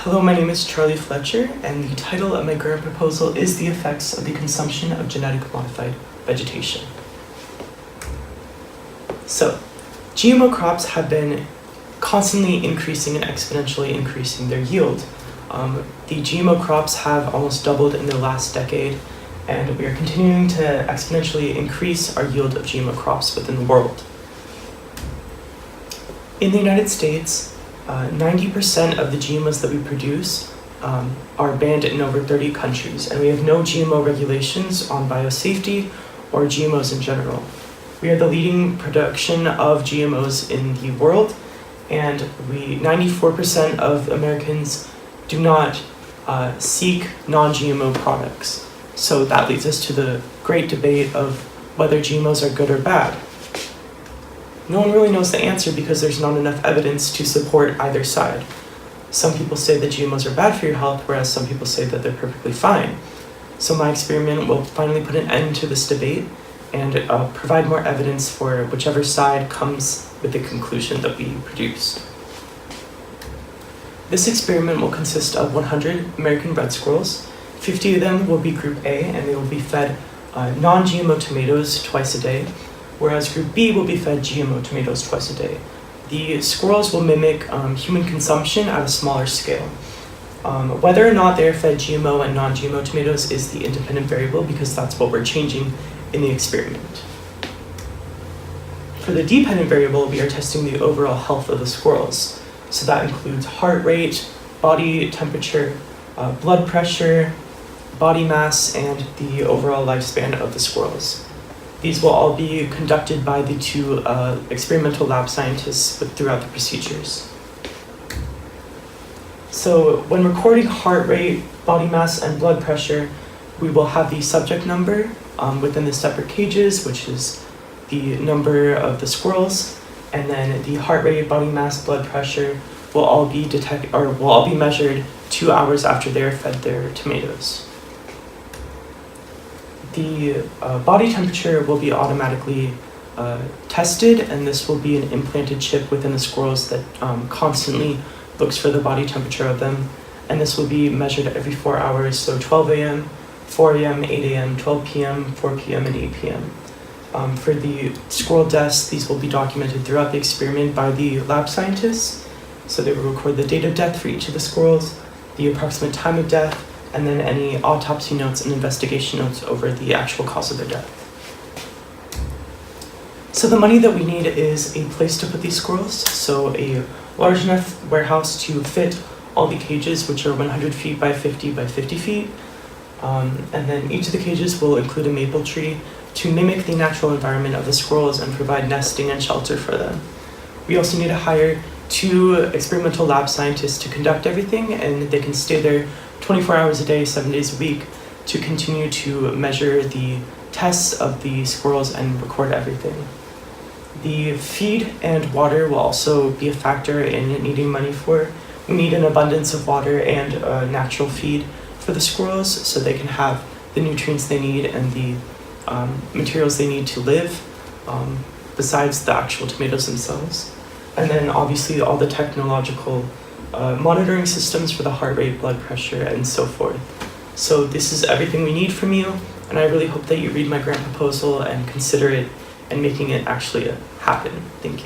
Hello, my name is Charlie Fletcher, and the title of my grant proposal is The Effects of the Consumption of Genetic Modified Vegetation. So, GMO crops have been constantly increasing and exponentially increasing their yield. The GMO crops have almost doubled in the last decade, and we are continuing to exponentially increase our yield of GMO crops within the world. In the United States, 90% of the GMOs that we produce are banned in over 30 countries, and we have no GMO regulations on biosafety or GMOs in general. We are the leading production of GMOs in the world, and 94% of Americans do not seek non-GMO products. So that leads us to the great debate of whether GMOs are good or bad. No one really knows the answer because there's not enough evidence to support either side. Some people say that GMOs are bad for your health, whereas some people say that they're perfectly fine. So my experiment will finally put an end to this debate and provide more evidence for whichever side comes with the conclusion that we produced. This experiment will consist of 100 American red squirrels. 50 of them will be Group A, and they will be fed non-GMO tomatoes twice a day, whereas Group B will be fed GMO tomatoes twice a day. The squirrels will mimic human consumption at a smaller scale. Whether or not they're fed GMO and non-GMO tomatoes is the independent variable because that's what we're changing in the experiment. For the dependent variable, we are testing the overall health of the squirrels. So that includes heart rate, body temperature, blood pressure, body mass, and the overall lifespan of the squirrels. These will all be conducted by the two experimental lab scientists throughout the procedures. So when recording heart rate, body mass, and blood pressure, we will have the subject number within the separate cages, which is the number of the squirrels, and then the heart rate, body mass, blood pressure will all be measured 2 hours after they're fed their tomatoes. The body temperature will be automatically tested, and this will be an implanted chip within the squirrels that constantly looks for the body temperature of them, and this will be measured every 4 hours, so 12 a.m., 4 a.m., 8 a.m., 12 p.m., 4 p.m., and 8 p.m. For the squirrel deaths, these will be documented throughout the experiment by the lab scientists, so they will record the date of death for each of the squirrels, the approximate time of death, and then any autopsy notes and investigation notes over the actual cause of their death. So the money that we need is a place to put these squirrels, so a large enough warehouse to fit all the cages, which are 100 feet by 50 by 50 feet. And then each of the cages will include a maple tree to mimic the natural environment of the squirrels and provide nesting and shelter for them. We also need to hire 2 experimental lab scientists to conduct everything, and they can stay there 24 hours a day, 7 days a week, to continue to measure the tests of the squirrels and record everything. The feed and water will also be a factor in needing money for. We need an abundance of water and natural feed for the squirrels so they can have the nutrients they need and the materials they need to live, besides the actual tomatoes themselves. And then obviously all the technological monitoring systems for the heart rate, blood pressure, and so forth. So this is everything we need from you, and I really hope that you read my grant proposal and consider it and making it actually happen. Thank you.